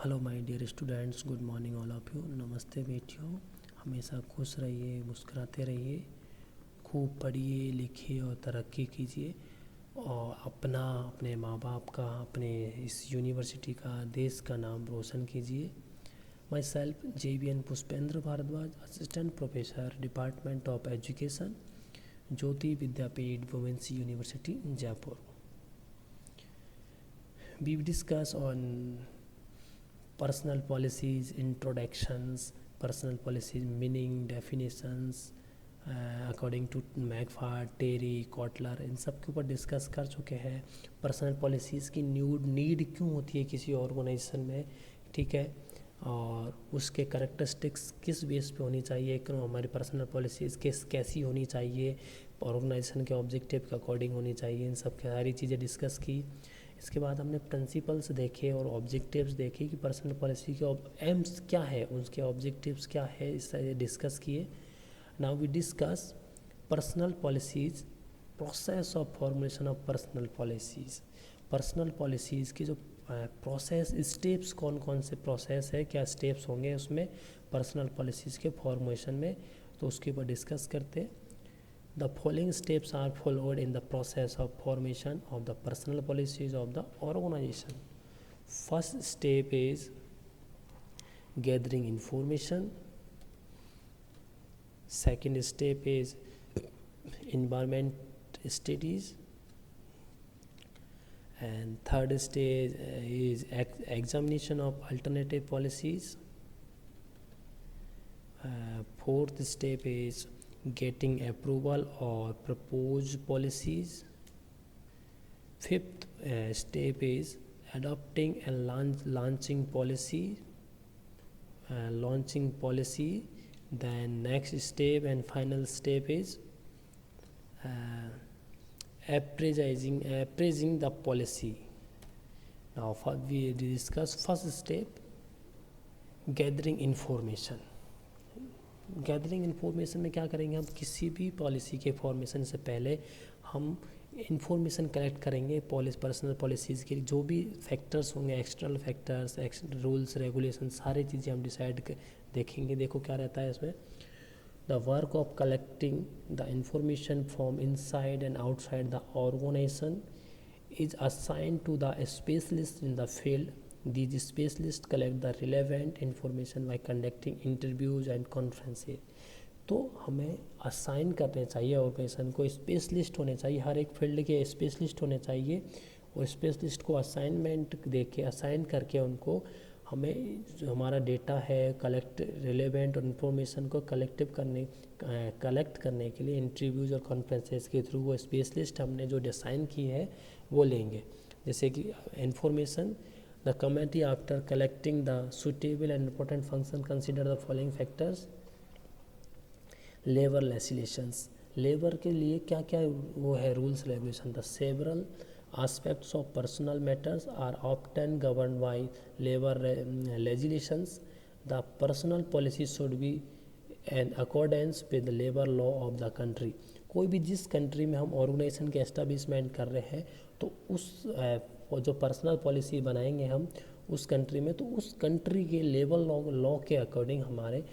Hello my dear students, good morning all of you. नमस्ते बेटियों। हमेशा खुश रहिए, मुस्कुराते रहिए, खूब पढ़िए लिखिए और तरक्की कीजिए और अपने माँ बाप का, अपने इस यूनिवर्सिटी का, देश का नाम रोशन कीजिए। Myself JBN Pushpendra Bhardwaj, assistant professor, department of education, Jyoti Vidyapeeth, women's university, Jaipur. We will discuss on personal policies, introductions, personal policies, meaning, definitions, according to McFarland, Terry, Kotler, इन सब के ऊपर डिस्कस कर चुके हैं। पर्सनल पॉलिसीज़ की नीड क्यों होती है किसी ऑर्गेनाइजेशन में, ठीक है, और उसके करेक्टरिस्टिक्स किस बेस पे होनी चाहिए, क्यों हमारी पर्सनल पॉलिसीज़ कैसी होनी चाहिए, ऑर्गेनाइजेशन के ऑब्जेक्टिव के अकॉर्डिंग होनी चाहिए, इन सब की सारी चीज़ें डिस्कस की। इसके बाद हमने प्रिंसिपल्स देखे और ऑब्जेक्टिव्स देखे कि पर्सनल पॉलिसी के एम्स क्या है, उसके ऑब्जेक्टिव्स क्या है, इस तरह डिस्कस किए। Now we discuss personal policies, process of formulation of personal policies. Personal policies की जो प्रोसेस, स्टेप्स, कौन कौन से प्रोसेस है, क्या स्टेप्स होंगे उसमें पर्सनल पॉलिसीज़ के फॉर्मुलेशन में, तो उसके ऊपर डिस्कस करते। The following steps are followed in the process of formation of the personal policies of the organization. First step is gathering information. Second step is environment studies. And third stage is examination of alternative policies. Fourth step is getting approval or propose policies. Fifth step is adopting and launching policy. Then next step and final step is appraising the policy. Now we discuss first step, gathering information. Gathering information में क्या करेंगे, हम किसी भी policy के formation से पहले हम इंफॉर्मेशन कलेक्ट करेंगे। पर्सनल पॉलिसीज़ के जो भी फैक्टर्स होंगे, एक्सटर्नल फैक्टर्स, रूल्स, रेगुलेशन, सारी चीज़ें हम देखेंगे। देखो क्या रहता है इसमें, the work of collecting the information from inside and outside the organisation is assigned to the specialist in the field. These specialists collect the relevant information by conducting interviews and conferences. तो हमें assign करने चाहिए organisation को, specialist होने चाहिए, हर एक field के specialist होने चाहिए, और स्पेशलिस्ट को असाइनमेंट दे के, असाइन करके उनको हमें जो हमारा डेटा है रिलेवेंट और इन्फॉर्मेशन को कलेक्ट करने के लिए इंटरव्यूज़ और कॉन्फ्रेंसेस के थ्रू वो स्पेशलिस्ट हमने जो डिसाइन की है वो लेंगे। जैसे कि information, the committee after collecting the suitable and important function consider the following factors. Labour legislations, labour के लिए क्या क्या वो है rules regulation. The several aspects of personal matters are often governed by labor legislations. The personal policy should be in accordance with the labor law of the country. कोई भी जिस country में हम ऑर्गेनाइजेशन के एस्टेब्लिशमेंट कर रहे हैं, तो उस जो पर्सनल पॉलिसी बनाएंगे हम उस कंट्री में, तो उस कंट्री के लॉ के अकॉर्डिंग हमारे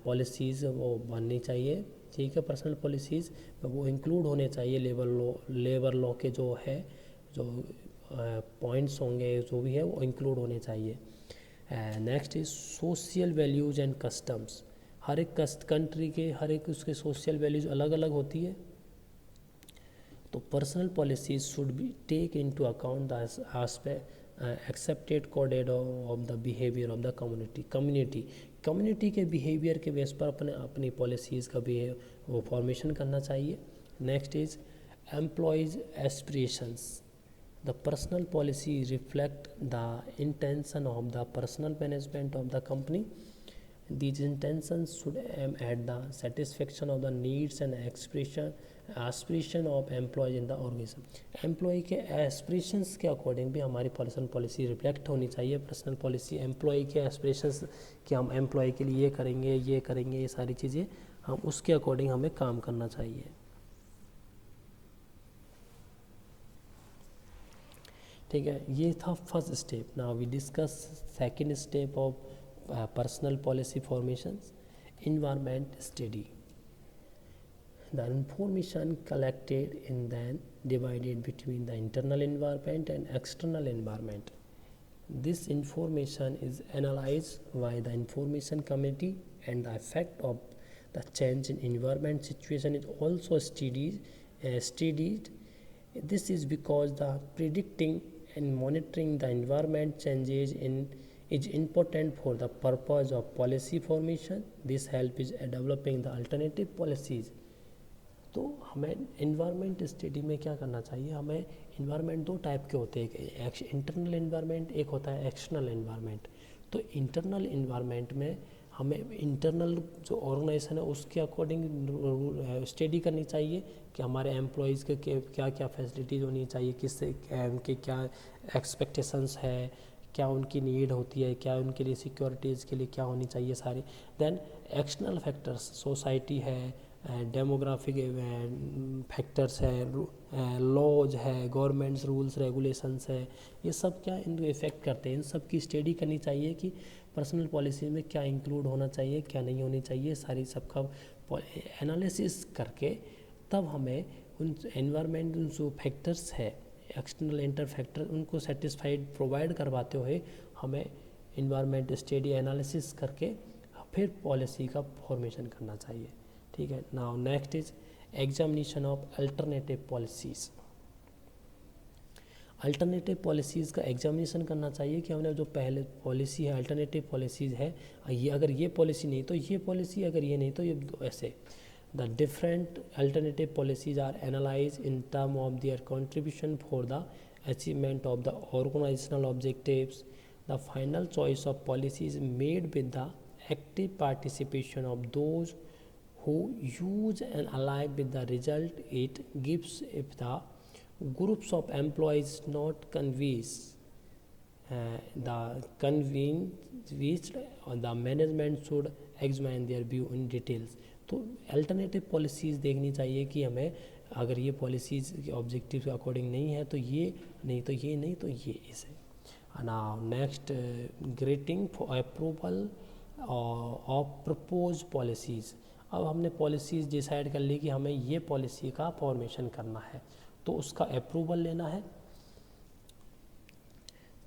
पॉलिसीज़ वो बननी चाहिए, ठीक है। पर्सनल पॉलिसीज़ वो इंक्लूड होने चाहिए लेबर लॉ के जो पॉइंट्स होंगे, जो भी है वो इंक्लूड होने चाहिए। Next is social values and customs. हर एक कंट्री के हर एक उसके सोशल वैल्यूज़ अलग अलग होती है, तो personal policies should be take into account the accepted coded of the behaviour of the community के बिहेवियर के बेस पर अपनी पॉलिसीज़ का भी वो फॉर्मेशन करना चाहिए। Next is employees aspirations. The personal policy reflect the intention of the personal management of the company. These intentions should aim at the satisfaction of the needs and aspiration of employees in the organization. Employee के aspirations के according भी हमारी personal policy reflect होनी चाहिए। Personal policy employ के aspirations कि हम employ के लिए ये करेंगे, ये सारी चीज़ें हम उसके अकॉर्डिंग हमें काम करना चाहिए, ठीक है, ये था first step. Now we discuss second step of personal policy formations, environment study. The information collected and then divided between the internal environment and external environment. This information is analyzed by the information committee, and the effect of the change in environment situation is also studied. This is because the predicting and monitoring the environment changes is important for the purpose of policy formation. This help is developing the alternative policies. तो हमें environment study में क्या करना चाहिए, हमें environment दो type के होते हैं, एक इंटरनल इन्वायरमेंट, एक होता है एक्सटर्नल इन्वायरमेंट. तो इंटरनल इन्वायरमेंट में हमें इंटरनल जो ऑर्गेनाइजेशन है उसके अकॉर्डिंग स्टडी करनी चाहिए कि हमारे एम्प्लॉयज़ के क्या क्या फैसिलिटीज़ होनी चाहिए, किससे उनके क्या एक्सपेक्टेशंस है, क्या उनकी नीड होती है, क्या उनके लिए सिक्योरिटीज़ के लिए क्या होनी चाहिए सारी. देन एक्सटर्नल फैक्टर्स, सोसाइटी है, डेमोग्राफिक फैक्टर्स है, लॉज है, गवर्नमेंट्स रूल्स रेगुलेशंस है, ये सब क्या इनको इफ़ेक्ट करते हैं. इन सब की स्टडी करनी चाहिए कि पर्सनल पॉलिसी में क्या इंक्लूड होना चाहिए, क्या नहीं होनी चाहिए, सारी सबका एनालिसिस करके तब हमें उन एनवायरमेंट जो फैक्टर्स है एक्सटर्नल इंटर फैक्टर उनको सेटिस्फाइड प्रोवाइड करवाते हुए हमें इन्वायरमेंट स्टडी एनालिसिस करके फिर पॉलिसी का फॉर्मेशन करना चाहिए. ठीक है. Now next is examination of alternative policies. Alternative policies का एग्जामिनेशन करना चाहिए कि हमने जो पहले पॉलिसी है अल्टरनेटिव पॉलिसीज़ है, ये अगर ये पॉलिसी नहीं तो ये पॉलिसी, अगर ये नहीं तो ये, ऐसे. The different alternative policies are analyzed in terms of their contribution for the achievement of the organizational objectives. The final choice of policy is made with the active participation of those who use and align with the result it gives. If the groups of employees not convinced, the management should examine their view in details. तो alternative policies देखनी चाहिए कि हमें अगर ये policies objective के according नहीं है तो ये नहीं तो ये नहीं तो ये इसे. Now next, grating for approval of propose policies. अब हमने पॉलिसीज़ डिसाइड कर ली कि हमें ये पॉलिसी का फॉर्मेशन करना है तो उसका अप्रूवल लेना है.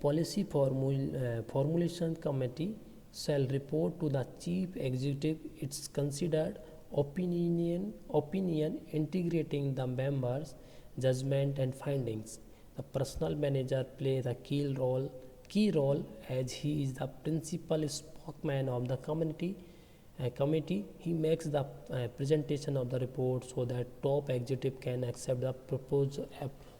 Policy formulation committee shall report to the chief executive its considered opinion integrating the members' judgment and findings. The personal manager plays a key role as he is the principal spokesman of the committee. He makes the presentation of the report so that top executive can accept the proposed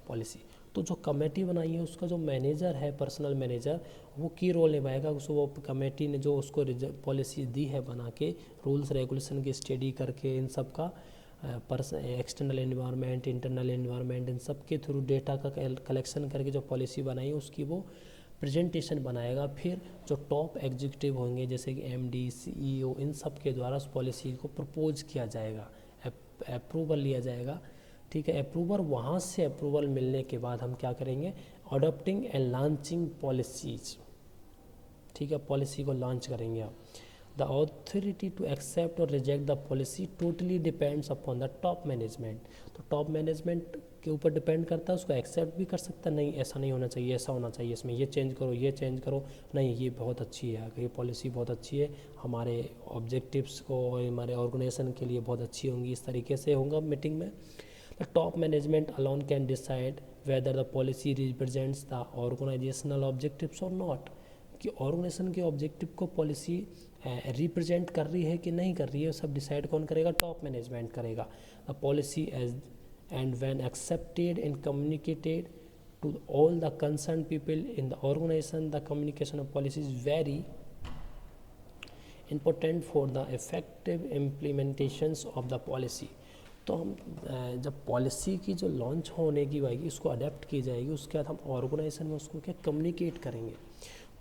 policy. तो जो committee बनाई है उसका जो manager है, personal manager, वो की role निभाएगा. उसको वो कमेटी ने जो उसको पॉलिसी दी है बना के, रूल्स रेगुलेशन की स्टडी करके, इन सब का एक्सटर्नल एनवायरनमेंट, इंटरनल एनवायरनमेंट, इन सब के थ्रू डेटा का कलेक्शन करके जो पॉलिसी बनाई है उसकी वो प्रेजेंटेशन बनाएगा. फिर जो टॉप एग्जीक्यूटिव होंगे जैसे कि MD, CEO, इन सब के द्वारा उस पॉलिसी को प्रपोज किया जाएगा, अप्रूवल लिया जाएगा. ठीक है. वहाँ से अप्रूवल मिलने के बाद हम क्या करेंगे, अडॉप्टिंग एंड लॉन्चिंग पॉलिसीज. ठीक है, पॉलिसी को लॉन्च करेंगे आप. द अथॉरिटी टू एक्सेप्ट और reject the policy totally depends upon the top management. तो टॉप मैनेजमेंट के ऊपर डिपेंड करता है, उसको एक्सेप्ट भी कर सकता है, नहीं ऐसा नहीं होना चाहिए, ऐसा होना चाहिए, इसमें ये चेंज करो, ये चेंज करो, नहीं ये बहुत अच्छी है, ये पॉलिसी बहुत अच्छी है, हमारे ऑब्जेक्टिव्स को और हमारे ऑर्गेनाइजेशन के लिए बहुत अच्छी होंगी. इस तरीके से होगा मीटिंग में. The top management alone can decide whether the policy represents the organizational objectives or not. कि ऑर्गेनाइजेशन के ऑब्जेक्टिव को पॉलिसी रिप्रेजेंट कर रही है कि नहीं कर रही है, सब डिसाइड कौन करेगा, टॉप मैनेजमेंट करेगा. The policy and when accepted and communicated to all the concern people in the organisation, the communication of policy is very important for the effective implementations of the policy. तो हम जब policy की जो launch होने की आएगी उसको adapt की जाएगी, उसके बाद हम ऑर्गेनाइजेशन में उसको क्या कम्युनिकेट करेंगे.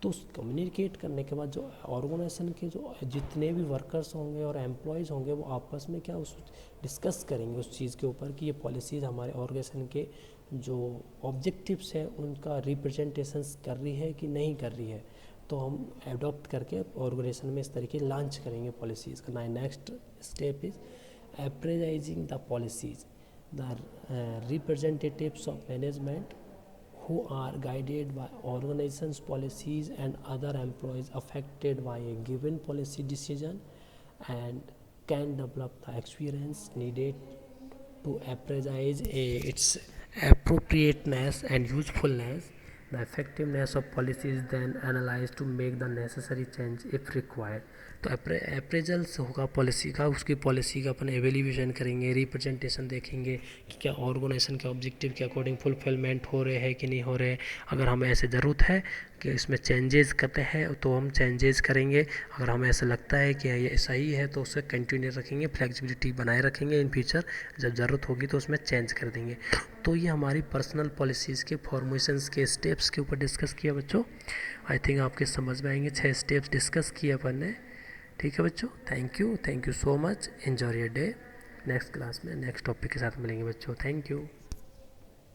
तो उस कम्युनिकेट करने के बाद जो ऑर्गेनाइजेशन के जो जितने भी वर्कर्स होंगे और एम्प्लॉयज़ होंगे वो आपस में क्या उस डिस्कस करेंगे उस चीज़ के ऊपर कि ये पॉलिसीज़ हमारे ऑर्गेनाइजेशन के जो ऑब्जेक्टिव्स हैं उनका रिप्रेजेंटेशंस कर रही है कि नहीं कर रही है, तो हम एडॉप्ट करके ऑर्गेनाइजेशन में इस तरीके लॉन्च करेंगे पॉलिसीज़ का। Next step is appraising the policies. The representatives of management who are guided by organizations policies and other employees affected by a given policy decision and can develop the experience needed to appraise its appropriateness and usefulness. The effectiveness of policy is then analyzed to make the necessary change if required. तो appraisals होगा policy का, उसकी policy का अपन evaluation करेंगे, representation देखेंगे कि क्या organisation के ऑब्जेक्टिव के अकॉर्डिंग फुलफिलमेंट हो रहे हैं कि नहीं हो रहे। अगर हमें ऐसे ज़रूरत है कि इसमें चेंजेस करते हैं तो हम चेंजेस करेंगे, अगर हमें ऐसा लगता है कि ये सही है तो उसे कंटिन्यू रखेंगे, फ्लेक्सिबिलिटी बनाए रखेंगे, इन फ्यूचर जब ज़रूरत होगी तो उसमें चेंज कर देंगे। तो ये हमारी पर्सनल पॉलिसीज़ के फॉर्मेशंस के स्टेप्स के ऊपर डिस्कस किया बच्चों। आई थिंक आपके समझ में आएंगे, 6 स्टेप्स डिस्कस किए अपन ने। ठीक है बच्चों, thank you so much, enjoy your day. Next class में नेक्स्ट टॉपिक के साथ मिलेंगे बच्चों, थैंक यू।